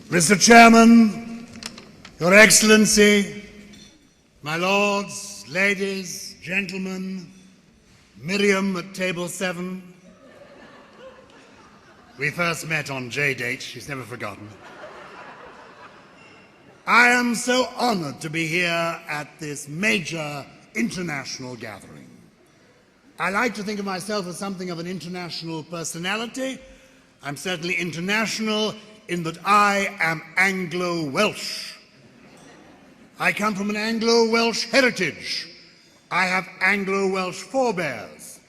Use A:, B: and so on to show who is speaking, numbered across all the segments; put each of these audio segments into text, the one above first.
A: Mr. Chairman, Your Excellency, my lords, ladies, gentlemen, Miriam at table 7. We first met on J-Date, she's never forgotten. I am so honored to be here at this major international gathering. I like to think of myself as something of an international personality. I'm certainly international in that I am Anglo-Welsh. I come from an Anglo-Welsh heritage. I have Anglo-Welsh forebears.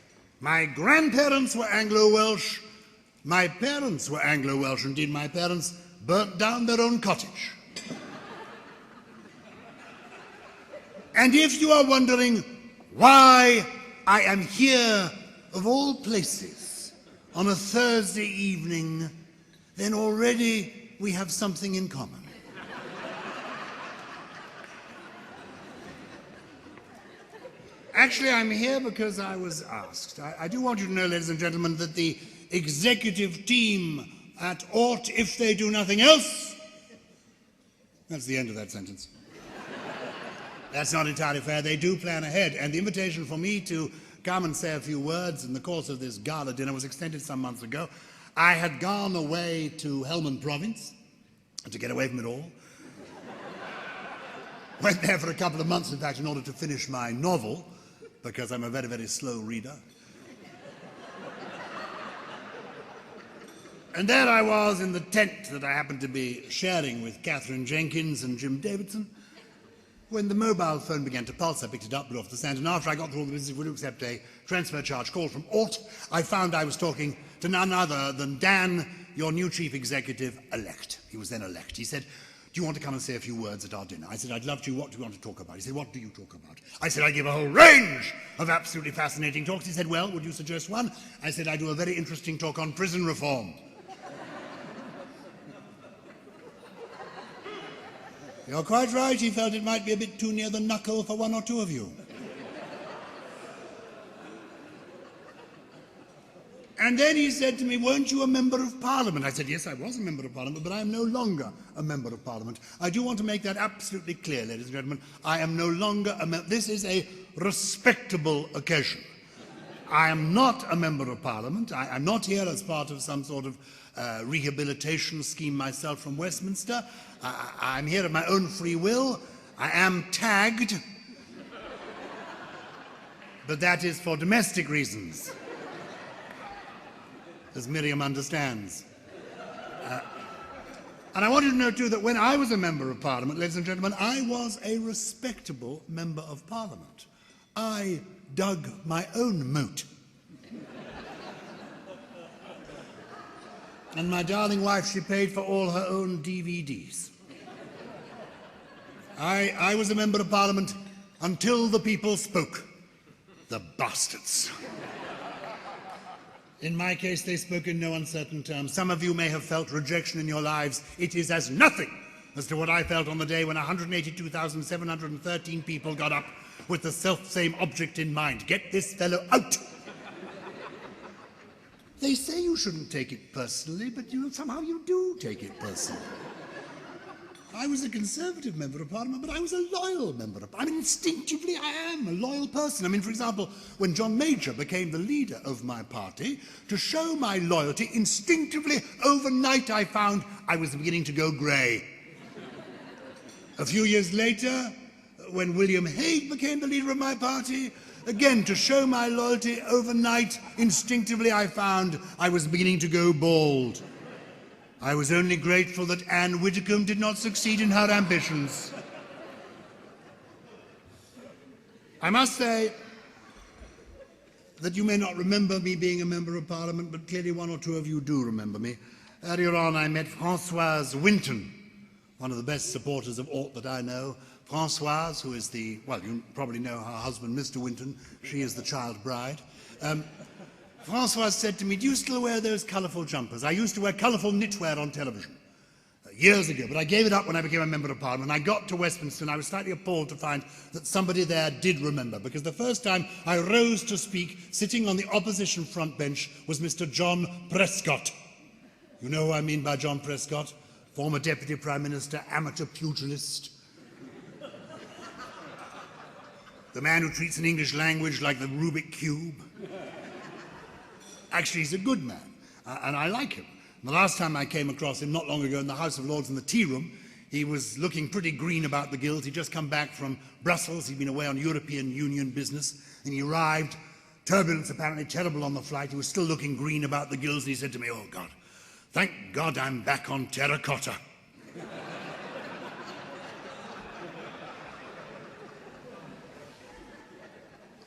A: My grandparents were Anglo-Welsh. My parents were Anglo-Welsh. Indeed, my parents burnt down their own cottage. And if you are wondering why I am here, of all places, on a Thursday evening, then already we have something in common. Actually, I'm here because I was asked. I do want you to know, ladies and gentlemen, that the executive team at Ought, if they do nothing else, that's the end of that sentence. That's not entirely fair. They do plan ahead, and the invitation for me to come and say a few words in the course of this gala dinner was extended some months ago. I had gone away to Helmand Province to get away from it all. Went there for a couple of months, in fact, in order to finish my novel, because I'm a very, very slow reader. And there I was in the tent that I happened to be sharing with Catherine Jenkins and Jim Davidson. When the mobile phone began to pulse, I picked it up, put it off the stand, and after I got through all the business, would accept a transfer charge call from Ought, I found I was talking to none other than Dan, your new chief executive-elect. He was then elect. He said, do you want to come and say a few words at our dinner? I said, I'd love to. What do you want to talk about? He said, what do you talk about? I said, I give a whole range of absolutely fascinating talks. He said, well, would you suggest one? I said, I do a very interesting talk on prison reform. You're quite right, he felt it might be a bit too near the knuckle for one or two of you. And then he said to me, weren't you a member of Parliament? I said, yes, I was a member of Parliament, but I am no longer a member of Parliament. I do want to make that absolutely clear, ladies and gentlemen. I am no longer a member. This is a respectable occasion. I am not a member of Parliament. I'm not here as part of some sort of rehabilitation scheme myself from Westminster. I'm here of my own free will. I am tagged, but that is for domestic reasons, as Miriam understands. And I want you to know, too, that when I was a member of Parliament, ladies and gentlemen, I was a respectable member of Parliament. I dug my own moat. And my darling wife, she paid for all her own DVDs. I was a member of Parliament until the people spoke. The bastards. In my case, they spoke in no uncertain terms. Some of you may have felt rejection in your lives. It is as nothing as to what I felt on the day when 182,713 people got up with the self-same object in mind. Get this fellow out! They say you shouldn't take it personally, but somehow you do take it personally. I was a Conservative member of Parliament, but I was a loyal member of Parliament. I mean, instinctively, I am a loyal person. I mean, for example, when John Major became the leader of my party, to show my loyalty, instinctively, overnight, I found I was beginning to go grey. A few years later, when William Hague became the leader of my party, again, to show my loyalty overnight, instinctively, I found I was beginning to go bald. I was only grateful that Anne Widdecombe did not succeed in her ambitions. I must say that you may not remember me being a member of Parliament, but clearly one or two of you do remember me. Earlier on, I met Françoise Winton, one of the best supporters of Ought that I know. Françoise, who is well, you probably know her husband, Mr. Winton. She is the child bride. Françoise said to me, do you still wear those colourful jumpers? I used to wear colourful knitwear on television years ago, but I gave it up when I became a member of Parliament. I got to Westminster and I was slightly appalled to find that somebody there did remember, because the first time I rose to speak, sitting on the opposition front bench, was Mr. John Prescott. You know who I mean by John Prescott? former Deputy Prime Minister, amateur pugilist, the man who treats an English language like the Rubik Cube. Actually, he's a good man, and I like him. The last time I came across him, not long ago, in the House of Lords in the tea room, he was looking pretty green about the Gyles. He'd just come back from Brussels. He'd been away on European Union business, and he arrived. Turbulence apparently terrible on the flight. He was still looking green about the Gyles, and he said to me, "Oh, God, thank God I'm back on terracotta."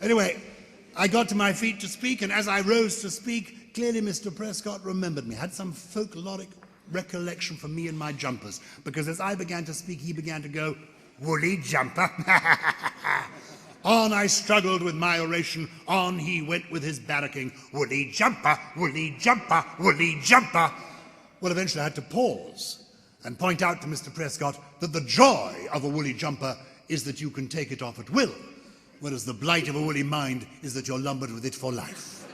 A: Anyway, I got to my feet to speak, and as I rose to speak, clearly Mr. Prescott remembered me, had some folkloric recollection for me and my jumpers, because as I began to speak, he began to go, "Woolly jumper." On I struggled with my oration, on he went with his barracking, "Woolly jumper, woolly jumper, woolly jumper." Well, eventually I had to pause and point out to Mr. Prescott that the joy of a woolly jumper is that you can take it off at will, whereas the blight of a woolly mind is that you're lumbered with it for life.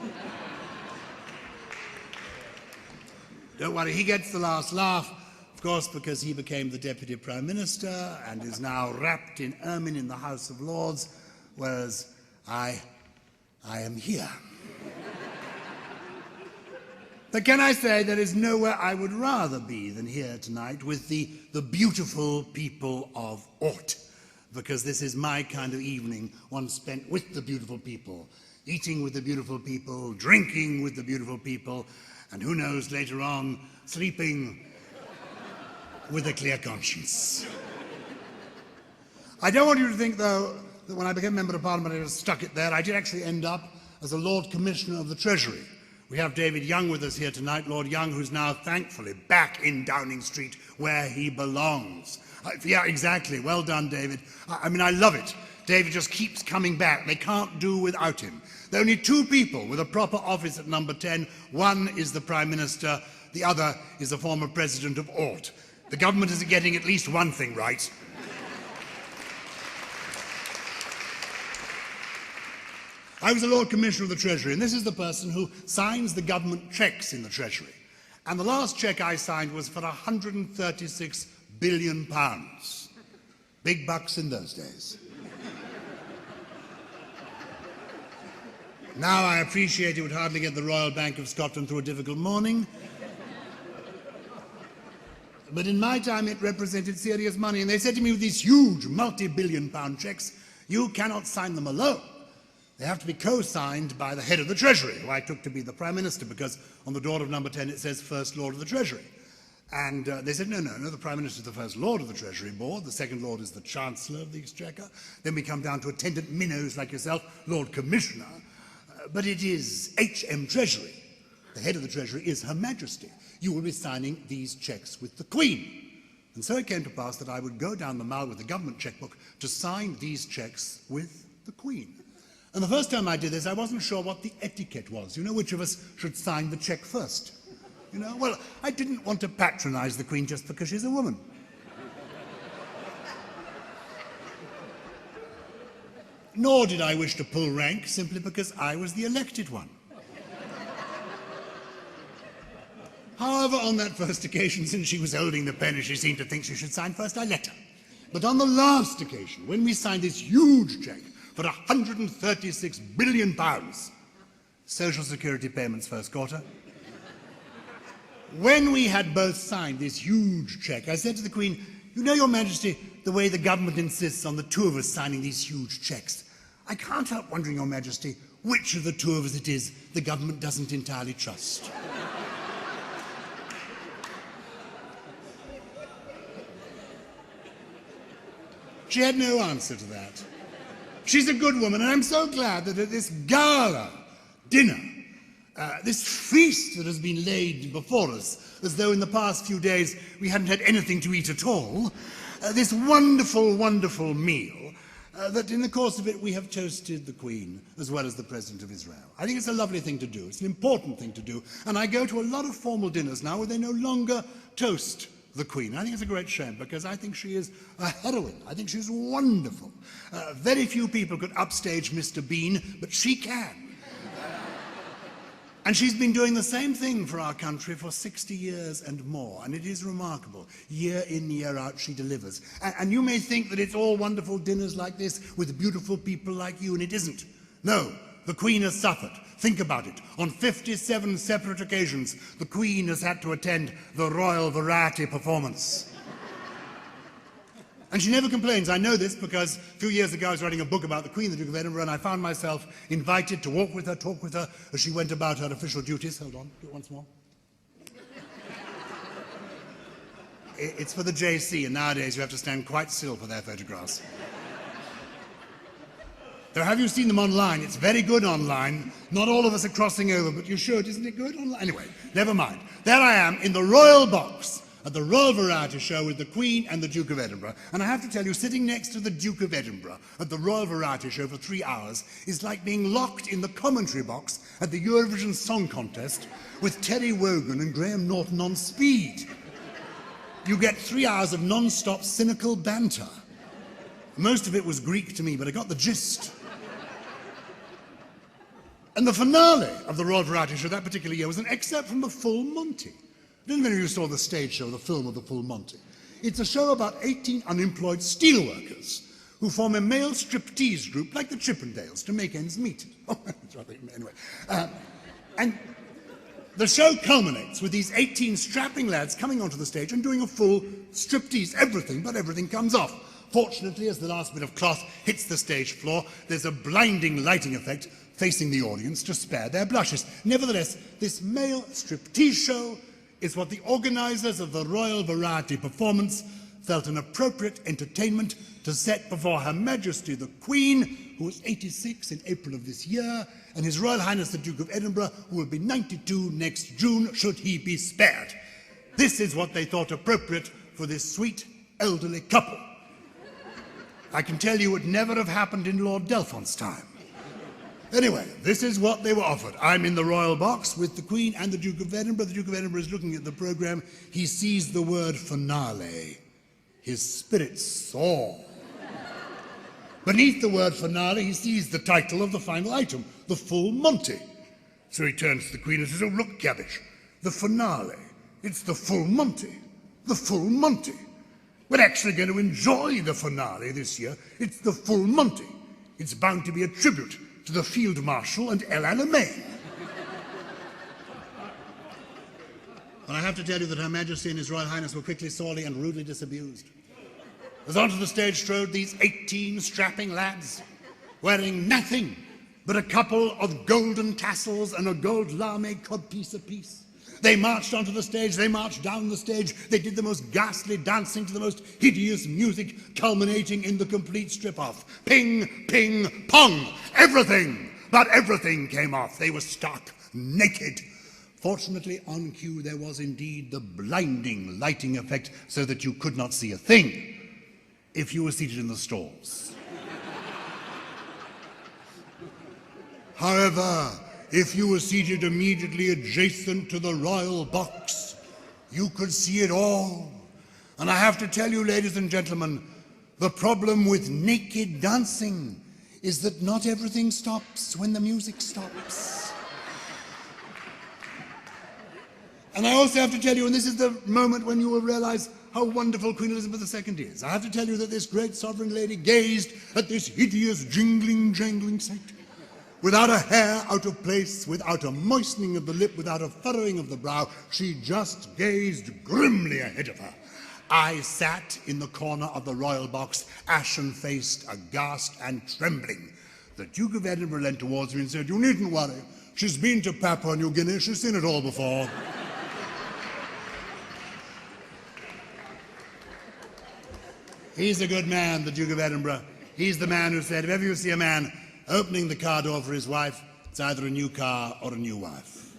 A: Don't worry, he gets the last laugh, of course, because he became the Deputy Prime Minister and is now wrapped in ermine in the House of Lords, whereas I am here. But can I say there is nowhere I would rather be than here tonight with the beautiful people of Ort, because this is my kind of evening, one spent with the beautiful people, eating with the beautiful people, drinking with the beautiful people, and who knows, later on, sleeping with a clear conscience. I don't want you to think, though, that when I became Member of Parliament I just stuck it there. I did actually end up as a Lord Commissioner of the Treasury. We have David Young with us here tonight, Lord Young, who's now thankfully back in Downing Street where he belongs. Yeah, exactly. Well done, David. I mean, I love it. David just keeps coming back. They can't do without him. There are only two people with a proper office at number 10. One is the Prime Minister, the other is the former President of Ort. The government is getting at least one thing right. I was the Lord Commissioner of the Treasury, and this is the person who signs the government cheques in the Treasury. And the last cheque I signed was for £136 billion. Big bucks in those days. Now I appreciate it would hardly get the Royal Bank of Scotland through a difficult morning. But in my time it represented serious money, and they said to me, with these huge multi-billion pound cheques, you cannot sign them alone. They have to be co-signed by the head of the Treasury, who I took to be the Prime Minister, because on the door of number 10 it says First Lord of the Treasury. And they said, no, the Prime Minister is the First Lord of the Treasury Board, the Second Lord is the Chancellor of the Exchequer, then we come down to attendant minnows like yourself, Lord Commissioner, but it is HM Treasury. The head of the Treasury is Her Majesty. You will be signing these cheques with the Queen. And so it came to pass that I would go down the mall with the government chequebook to sign these cheques with the Queen. And the first time I did this, I wasn't sure what the etiquette was. You know, which of us should sign the cheque first? You know, well, I didn't want to patronize the Queen just because she's a woman. Nor did I wish to pull rank simply because I was the elected one. However, on that first occasion, since she was holding the pen and she seemed to think she should sign first, I let her. But on the last occasion, when we signed this huge cheque for £136 billion, Social Security payments first quarter, when we had both signed this huge cheque, I said to the Queen, you know, Your Majesty, the way the government insists on the two of us signing these huge cheques, I can't help wondering, Your Majesty, which of the two of us it is the government doesn't entirely trust. She had no answer to that. She's a good woman, and I'm so glad that at this gala dinner, this feast that has been laid before us, as though in the past few days we hadn't had anything to eat at all, this wonderful, wonderful meal, that in the course of it we have toasted the Queen as well as the President of Israel. I think it's a lovely thing to do. It's an important thing to do. And I go to a lot of formal dinners now where they no longer toast the Queen. I think it's a great shame, because I think she is a heroine. I think she's wonderful. Very few people could upstage Mr. Bean, but she can. And she's been doing the same thing for our country for 60 years and more, and it is remarkable. Year in, year out, she delivers. And you may think that it's all wonderful dinners like this with beautiful people like you, and it isn't. No, the Queen has suffered. Think about it. On 57 separate occasions, the Queen has had to attend the Royal Variety performance. And she never complains. I know this because a few years ago I was writing a book about the Queen, the Duke of Edinburgh, and I found myself invited to walk with her, talk with her, as she went about her official duties. Hold on, do it once more. It's for the JC, and nowadays you have to stand quite still for their photographs. Though, have you seen them online? It's very good online. Not all of us are crossing over, but you should. Isn't it good online? Anyway, never mind. There I am in the royal box at the Royal Variety Show with the Queen and the Duke of Edinburgh. And I have to tell you, sitting next to the Duke of Edinburgh at the Royal Variety Show for 3 hours is like being locked in the commentary box at the Eurovision Song Contest with Terry Wogan and Graham Norton on speed. You get 3 hours of non-stop cynical banter. Most of it was Greek to me, but I got the gist. And the finale of the Royal Variety Show that particular year was an excerpt from the Full Monty. I don't know if you saw the stage show, the film of the Full Monty. It's a show about 18 unemployed steelworkers who form a male striptease group like the Chippendales to make ends meet. Anyway, and the show culminates with these 18 strapping lads coming onto the stage and doing a full striptease. Everything but everything comes off. Fortunately, as the last bit of cloth hits the stage floor, there's a blinding lighting effect facing the audience to spare their blushes. Nevertheless, this male striptease show is what the organisers of the Royal Variety performance felt an appropriate entertainment to set before Her Majesty the Queen, who was 86 in April of this year, and His Royal Highness the Duke of Edinburgh, who will be 92 next June, should he be spared. This is what they thought appropriate for this sweet elderly couple. I can tell you it never have happened in Lord Delphont's time. Anyway, this is what they were offered. I'm in the royal box with the Queen and the Duke of Edinburgh. The Duke of Edinburgh is looking at the programme. He sees the word finale. His spirits soar. Beneath the word finale, he sees the title of the final item, the Full Monty. So he turns to the Queen and says, "Oh, look, Cabbage, the finale. It's the Full Monty. The Full Monty. We're actually going to enjoy the finale this year. It's the Full Monty. It's bound to be a tribute to the Field Marshal and El Alamein." And I have to tell you that Her Majesty and His Royal Highness were quickly, sorely and rudely disabused. As onto the stage strode these 18 strapping lads, wearing nothing but a couple of golden tassels and a gold lame codpiece apiece. They marched onto the stage, they marched down the stage, they did the most ghastly dancing to the most hideous music, culminating in the complete strip-off. Ping, ping, pong, everything, but everything came off. They were stark naked. Fortunately, on cue, there was indeed the blinding lighting effect so that you could not see a thing if you were seated in the stalls. However, if you were seated immediately adjacent to the royal box, you could see it all. And I have to tell you, ladies and gentlemen, the problem with naked dancing is that not everything stops when the music stops. And I also have to tell you, and this is the moment when you will realize how wonderful Queen Elizabeth II is. I have to tell you that this great sovereign lady gazed at this hideous, jingling, jangling sight. Without a hair out of place, without a moistening of the lip, without a furrowing of the brow, she just gazed grimly ahead of her. I sat in the corner of the royal box, ashen-faced, aghast and trembling. The Duke of Edinburgh leant towards me and said, "You needn't worry. She's been to Papua New Guinea. She's seen it all before." He's a good man, the Duke of Edinburgh. He's the man who said, if ever you see a man opening the car door for his wife, it's either a new car or a new wife.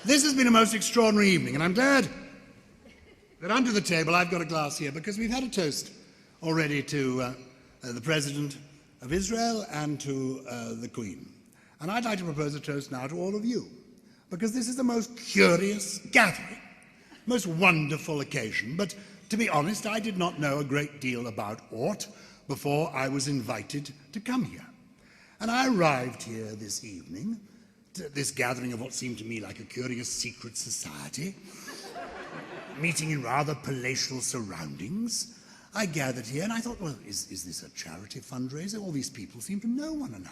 A: This has been a most extraordinary evening, and I'm glad that under the table I've got a glass here, because we've had a toast already to the President of Israel and to the Queen. And I'd like to propose a toast now to all of you, because this is the most curious gathering, most wonderful occasion. But to be honest, I did not know a great deal about aught before I was invited to come here. And I arrived here this evening, to this gathering of what seemed to me like a curious secret society, meeting in rather palatial surroundings. I gathered here and I thought, well, is this a charity fundraiser? All these people seem to know one another.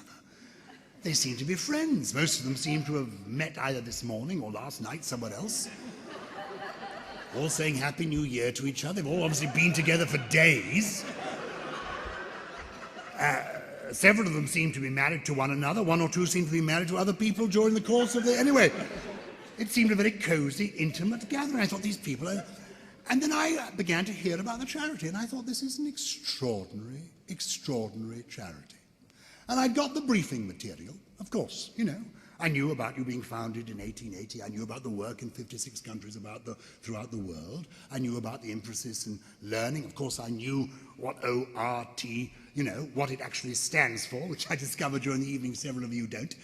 A: They seem to be friends. Most of them seem to have met either this morning or last night somewhere else. All saying Happy New Year to each other. They've all obviously been together for days. Several of them seem to be married to one another. One or two seem to be married to other people during the course of the... Anyway, it seemed a very cozy, intimate gathering. I thought these people are... And then I began to hear about the charity, and I thought this is an extraordinary, extraordinary charity. And I got the briefing material, of course, you know. I knew about you being founded in 1880. I knew about the work in 56 countries throughout the world. I knew about the emphasis in learning. Of course, I knew what ORT, you know, what it actually stands for, which I discovered during the evening. Several of you don't.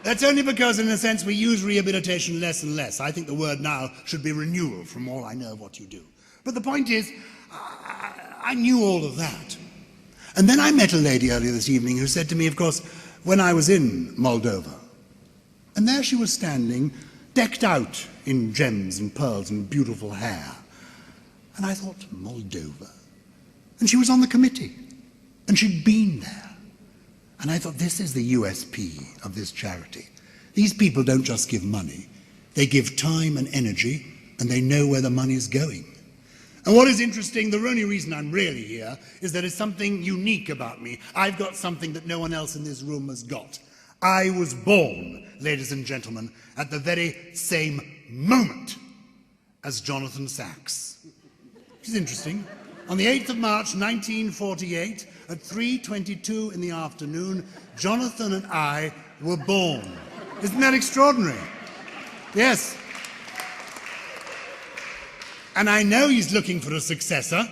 A: That's only because, in a sense, we use rehabilitation less and less. I think the word now should be renewal, from all I know of what you do. But the point is, I knew all of that. And then I met a lady earlier this evening who said to me, of course, when I was in Moldova, and there she was standing, decked out in gems and pearls and beautiful hair. And I thought, Moldova? And she was on the committee, and she'd been there. And I thought, this is the USP of this charity. These people don't just give money. They give time and energy, and they know where the money is going. And what is interesting, the only reason I'm really here, is there is something unique about me. I've got something that no one else in this room has got. I was born, ladies and gentlemen, at the very same moment as Jonathan Sacks. Which is interesting. On the 8th of March, 1948, at 3:22 in the afternoon, Jonathan and I were born. Isn't that extraordinary? Yes. And I know he's looking for a successor.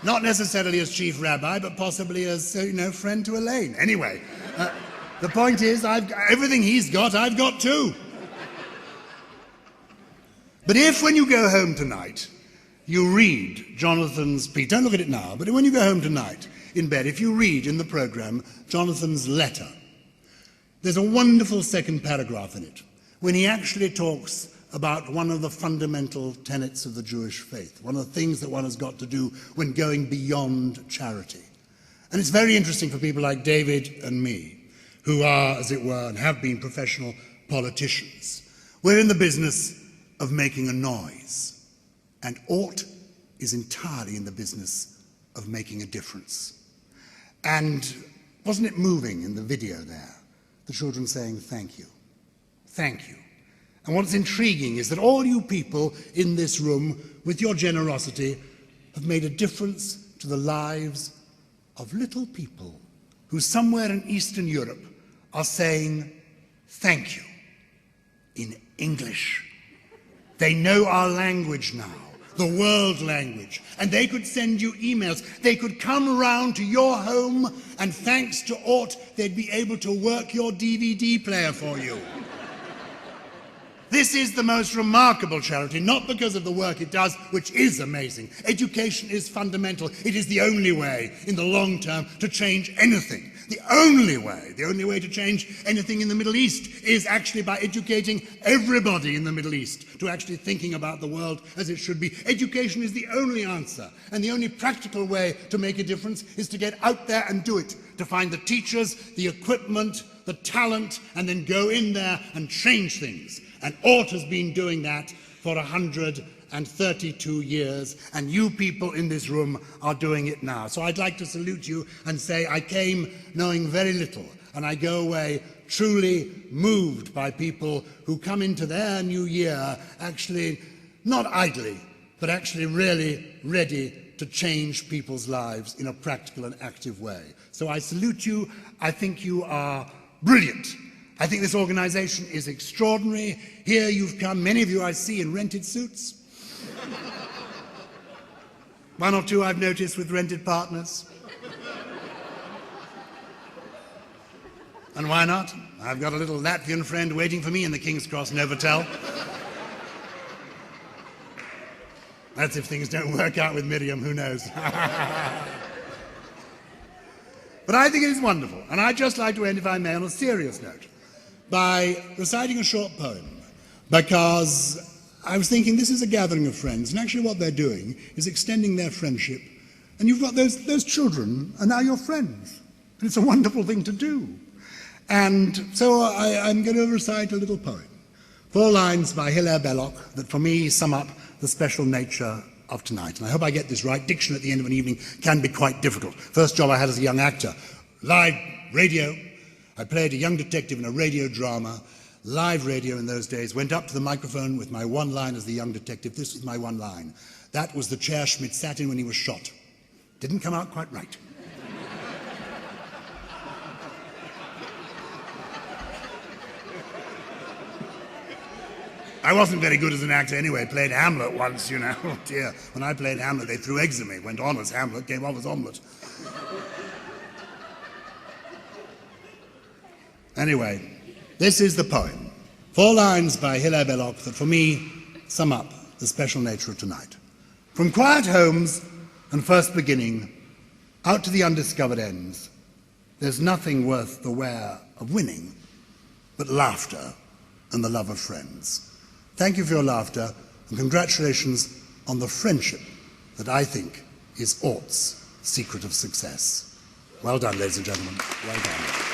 A: Not necessarily as chief rabbi, but possibly as, friend to Elaine. Anyway, the point is, everything he's got, I've got too. But if, when you go home tonight, you read Jonathan's speech, don't look at it now, but when you go home tonight, in bed, if you read in the program Jonathan's letter, there's a wonderful second paragraph in it, when he actually talks about one of the fundamental tenets of the Jewish faith, one of the things that one has got to do when going beyond charity. And it's very interesting for people like David and me, who are, as it were, and have been professional politicians. We're in the business of making a noise, and ought is entirely in the business of making a difference. And wasn't it moving in the video there, the children saying, thank you, thank you. And what's intriguing is that all you people in this room, with your generosity, have made a difference to the lives of little people who somewhere in Eastern Europe are saying thank you in English. They know our language now, the world language, and they could send you emails. They could come around to your home, and thanks to Ort, they'd be able to work your DVD player for you. This is the most remarkable charity, not because of the work it does, which is amazing. Education is fundamental. It is the only way, in the long term, to change anything. The only way to change anything in the Middle East is actually by educating everybody in the Middle East to actually thinking about the world as it should be. Education is the only answer, and the only practical way to make a difference is to get out there and do it, to find the teachers, the equipment, the talent, and then go in there and change things. And Ort has been doing that for 132 years, and you people in this room are doing it now. So I'd like to salute you and say I came knowing very little, and I go away truly moved by people who come into their new year actually not idly, but actually really ready to change people's lives in a practical and active way. So I salute you. I think you are brilliant. I think this organization is extraordinary. Here you've come, many of you I see in rented suits. One or two I've noticed with rented partners. And why not? I've got a little Latvian friend waiting for me in the King's Cross Novotel. That's if things don't work out with Miriam, who knows? But I think it is wonderful, and I'd just like to end, if I may, on a serious note, by reciting a short poem, because I was thinking this is a gathering of friends, and actually what they're doing is extending their friendship, and you've got those children are now your friends, and it's a wonderful thing to do. And so I'm going to recite a little poem, 4 lines by Hilaire Belloc, that for me sum up the special nature of tonight. And I hope I get this right. Diction at the end of an evening can be quite difficult. First job I had as a young actor, live radio. I played a young detective in a radio drama. Live radio in those days. Went up to the microphone with my one line as the young detective. This was my one line. That was the chair Schmidt sat in when he was shot. Didn't come out quite right. I wasn't very good as an actor anyway. Played Hamlet once, you know. Oh dear. When I played Hamlet, they threw eggs at me. Went on as Hamlet, came off as omelette. Anyway, this is the poem. 4 lines by Hilaire Belloc that for me sum up the special nature of tonight. From quiet homes and first beginning, out to the undiscovered ends, there's nothing worth the wear of winning but laughter and the love of friends. Thank you for your laughter, and congratulations on the friendship that I think is aught's secret of success. Well done, ladies and gentlemen. Well done.